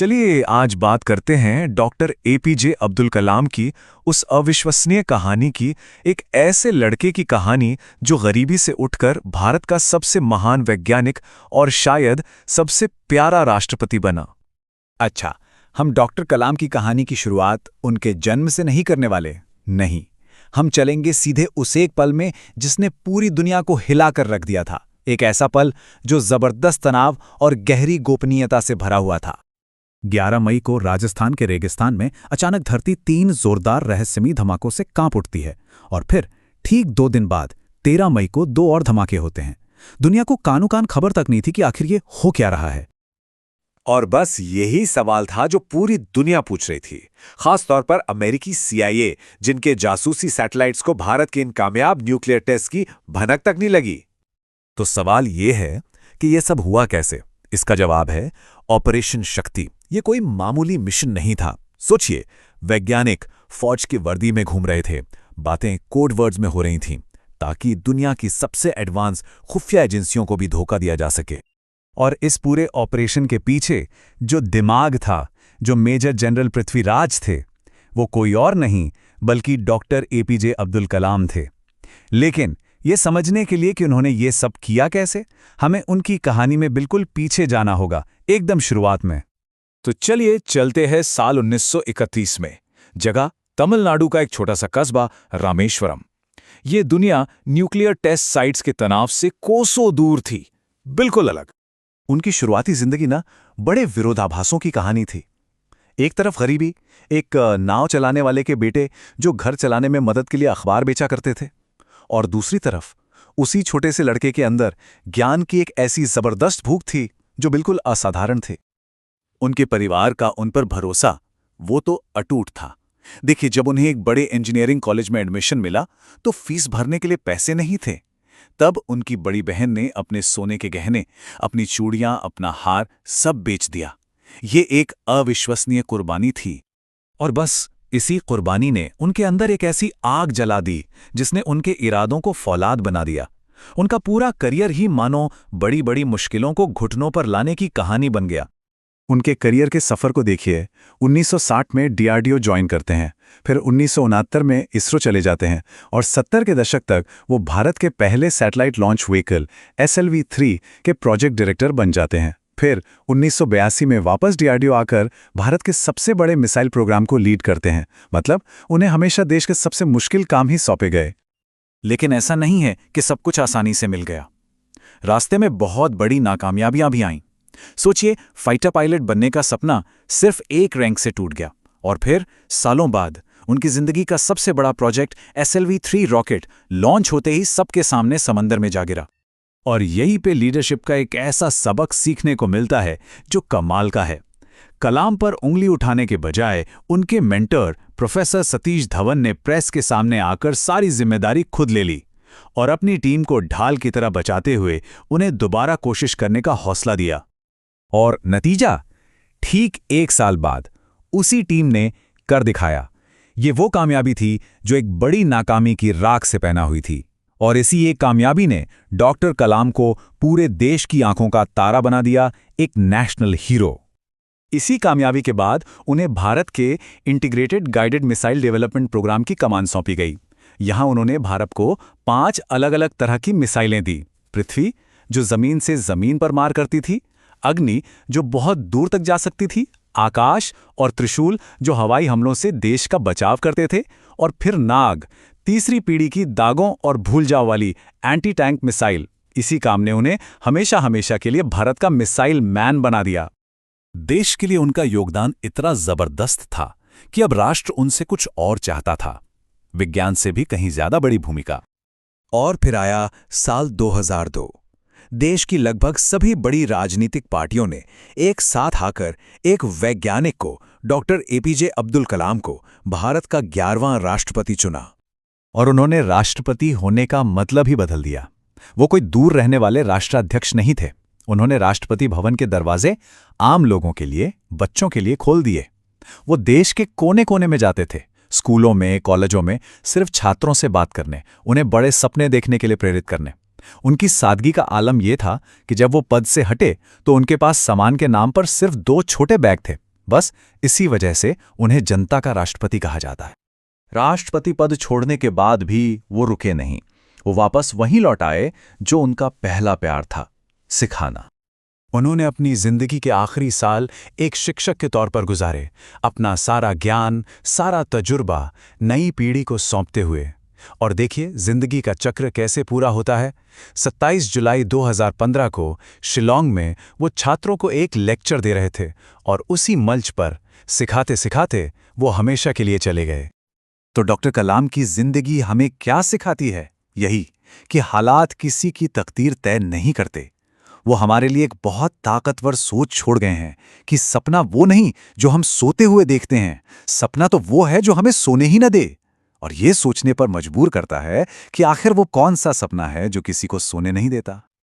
चलिए आज बात करते हैं डॉक्टर एपीजे अब्दुल कलाम की उस अविश्वसनीय कहानी की। एक ऐसे लड़के की कहानी जो गरीबी से उठकर भारत का सबसे महान वैज्ञानिक और शायद सबसे प्यारा राष्ट्रपति बना। अच्छा, हम डॉक्टर कलाम की कहानी की शुरुआत उनके जन्म से नहीं करने वाले। नहीं, हम चलेंगे सीधे उस एक पल में जिसने पूरी दुनिया को हिलाकर रख दिया था। एक ऐसा पल जो जबरदस्त तनाव और गहरी गोपनीयता से भरा हुआ था। 11 मई को राजस्थान के रेगिस्तान में अचानक धरती 3 जोरदार रहस्यमयी धमाकों से कांप उठती है और फिर ठीक 2 दिन बाद 13 मई को 2 और धमाके होते हैं। दुनिया को कानो कान खबर तक नहीं थी कि आखिर ये हो क्या रहा है। और बस यही सवाल था जो पूरी दुनिया पूछ रही थी, खास तौर पर अमेरिकी सीआईए, जिनके जासूसी सैटेलाइट्स को भारत के इन कामयाब न्यूक्लियर टेस्ट की भनक तक नहीं लगी। तो सवाल ये है कि ये सब हुआ कैसे? इसका जवाब है ऑपरेशन शक्ति। ये कोई मामूली मिशन नहीं था। सोचिए, वैज्ञानिक फौज की वर्दी में घूम रहे थे, बातें कोड वर्ड्स में हो रही थीं, ताकि दुनिया की सबसे एडवांस खुफिया एजेंसियों को भी धोखा दिया जा सके। और इस पूरे ऑपरेशन के पीछे जो दिमाग था, जो मेजर जनरल पृथ्वीराज थे, वो कोई और नहीं बल्कि डॉक्टर एपीजे अब्दुल कलाम थे। लेकिन ये समझने के लिए कि उन्होंने ये सब किया कैसे, हमें उनकी कहानी में बिल्कुल पीछे जाना होगा, एकदम शुरुआत में। तो चलिए चलते हैं साल 1931 में। जगह तमिलनाडु का एक छोटा सा कस्बा रामेश्वरम। ये दुनिया न्यूक्लियर टेस्ट साइट्स के तनाव से कोसों दूर थी, बिल्कुल अलग। उनकी शुरुआती जिंदगी ना बड़े विरोधाभासों की कहानी थी। एक तरफ गरीबी, एक नाव चलाने वाले के बेटे जो घर चलाने में मदद के लिए अखबार बेचा करते थे, और दूसरी तरफ उसी छोटे से लड़के के अंदर ज्ञान की एक ऐसी जबरदस्त भूख थी जो बिल्कुल असाधारण थे। उनके परिवार का उन पर भरोसा वो तो अटूट था। देखिए, जब उन्हें एक बड़े इंजीनियरिंग कॉलेज में एडमिशन मिला तो फीस भरने के लिए पैसे नहीं थे। तब उनकी बड़ी बहन ने अपने सोने के गहने, अपनी चूड़ियां, अपना हार सब बेच दिया। ये एक अविश्वसनीय कुर्बानी थी। और बस इसी कुर्बानी ने उनके अंदर एक ऐसी आग जला दी जिसने उनके इरादों को फौलाद बना दिया। उनका पूरा करियर ही मानो बड़ी बड़ी मुश्किलों को घुटनों पर लाने की कहानी बन गया। उनके करियर के सफ़र को देखिए। 1960 में डीआरडीओ ज्वाइन करते हैं, फिर 1969 में इसरो चले जाते हैं और 70 के दशक तक वो भारत के पहले सैटेलाइट लॉन्च व्हीकल SLV-3 के प्रोजेक्ट डायरेक्टर बन जाते हैं। फिर 1982 में वापस डीआरडीओ आकर भारत के सबसे बड़े मिसाइल प्रोग्राम को लीड करते हैं। मतलब उन्हें हमेशा देश के सबसे मुश्किल काम ही सौंपे गए। लेकिन ऐसा नहीं है कि सब कुछ आसानी से मिल गया। रास्ते में बहुत बड़ी नाकामयाबियां भी आईं। सोचिए, फाइटर पायलट बनने का सपना सिर्फ एक रैंक से टूट गया और फिर सालों बाद उनकी जिंदगी का सबसे बड़ा प्रोजेक्ट SLV-3 रॉकेट लॉन्च होते ही सबके सामने समंदर में जा गिरा। और यहीं पे लीडरशिप का एक ऐसा सबक सीखने को मिलता है जो कमाल का है। कलाम पर उंगली उठाने के बजाय उनके मेंटर प्रोफेसर सतीश धवन ने प्रेस के सामने आकर सारी जिम्मेदारी खुद ले ली और अपनी टीम को ढाल की तरह बचाते हुए उन्हें दोबारा कोशिश करने का हौसला दिया। और नतीजा, ठीक 1 साल बाद उसी टीम ने कर दिखाया। ये वो कामयाबी थी जो एक बड़ी नाकामी की राख से पहना हुई थी, और इसी एक कामयाबी ने डॉक्टर कलाम को पूरे देश की आंखों का तारा बना दिया, एक नेशनल हीरो। इसी कामयाबी के बाद उन्हें भारत के integrated guided missile development programme की कमान सौंपी गई। यहां उन्होंने भारत को 5 अलग अलग तरह की मिसाइलें दी। पृथ्वी, जो जमीन से जमीन पर मार करती थी, अग्नि, जो बहुत दूर तक जा सकती थी, आकाश, और त्रिशूल, जो हवाई हमलों से देश का बचाव करते थे, और फिर नाग, तीसरी पीढ़ी की दागों और भूल जाओ वाली एंटी टैंक मिसाइल। इसी काम ने उन्हें हमेशा हमेशा के लिए भारत का मिसाइल मैन बना दिया। देश के लिए उनका योगदान इतना जबरदस्त था कि अब राष्ट्र उनसे कुछ और चाहता था, विज्ञान से भी कहीं ज्यादा बड़ी भूमिका। और फिर आया साल 2002। देश की लगभग सभी बड़ी राजनीतिक पार्टियों ने एक साथ आकर एक वैज्ञानिक को, डॉक्टर एपीजे अब्दुल कलाम को, भारत का 11वां राष्ट्रपति चुना। और उन्होंने राष्ट्रपति होने का मतलब ही बदल दिया। वो कोई दूर रहने वाले राष्ट्राध्यक्ष नहीं थे। उन्होंने राष्ट्रपति भवन के दरवाजे आम लोगों के लिए, बच्चों के लिए खोल दिए। वो देश के कोने कोने में जाते थे, स्कूलों में, कॉलेजों में, सिर्फ छात्रों से बात करने, उन्हें बड़े सपने देखने के लिए प्रेरित करने। उनकी सादगी का आलम यह था कि जब वो पद से हटे तो उनके पास सामान के नाम पर सिर्फ 2 छोटे बैग थे, बस इसी वजह से उन्हें जनता का राष्ट्रपति कहा जाता है। राष्ट्रपति पद छोड़ने के बाद भी वो रुके नहीं। वो वापस वहीं लौट आए जो उनका पहला प्यार था, सिखाना। उन्होंने अपनी जिंदगी के आखिरी साल एक शिक्षक के तौर पर गुजारे, अपना सारा ज्ञान, सारा तजुर्बा नई पीढ़ी को सौंपते हुए। और देखिए जिंदगी का चक्र कैसे पूरा होता है। 27 जुलाई 2015 को शिलोंग में वो छात्रों को एक लेक्चर दे रहे थे और उसी मंच पर सिखाते सिखाते वो हमेशा के लिए चले गए। तो डॉक्टर कलाम की जिंदगी हमें क्या सिखाती है? यही कि हालात किसी की तकदीर तय नहीं करते। वो हमारे लिए एक बहुत ताकतवर सोच छोड़ गए हैं कि सपना वो नहीं जो हम सोते हुए देखते हैं, सपना तो वो है जो हमें सोने ही न दे। और ये सोचने पर मजबूर करता है कि आखिर वो कौन सा सपना है जो किसी को सोने नहीं देता।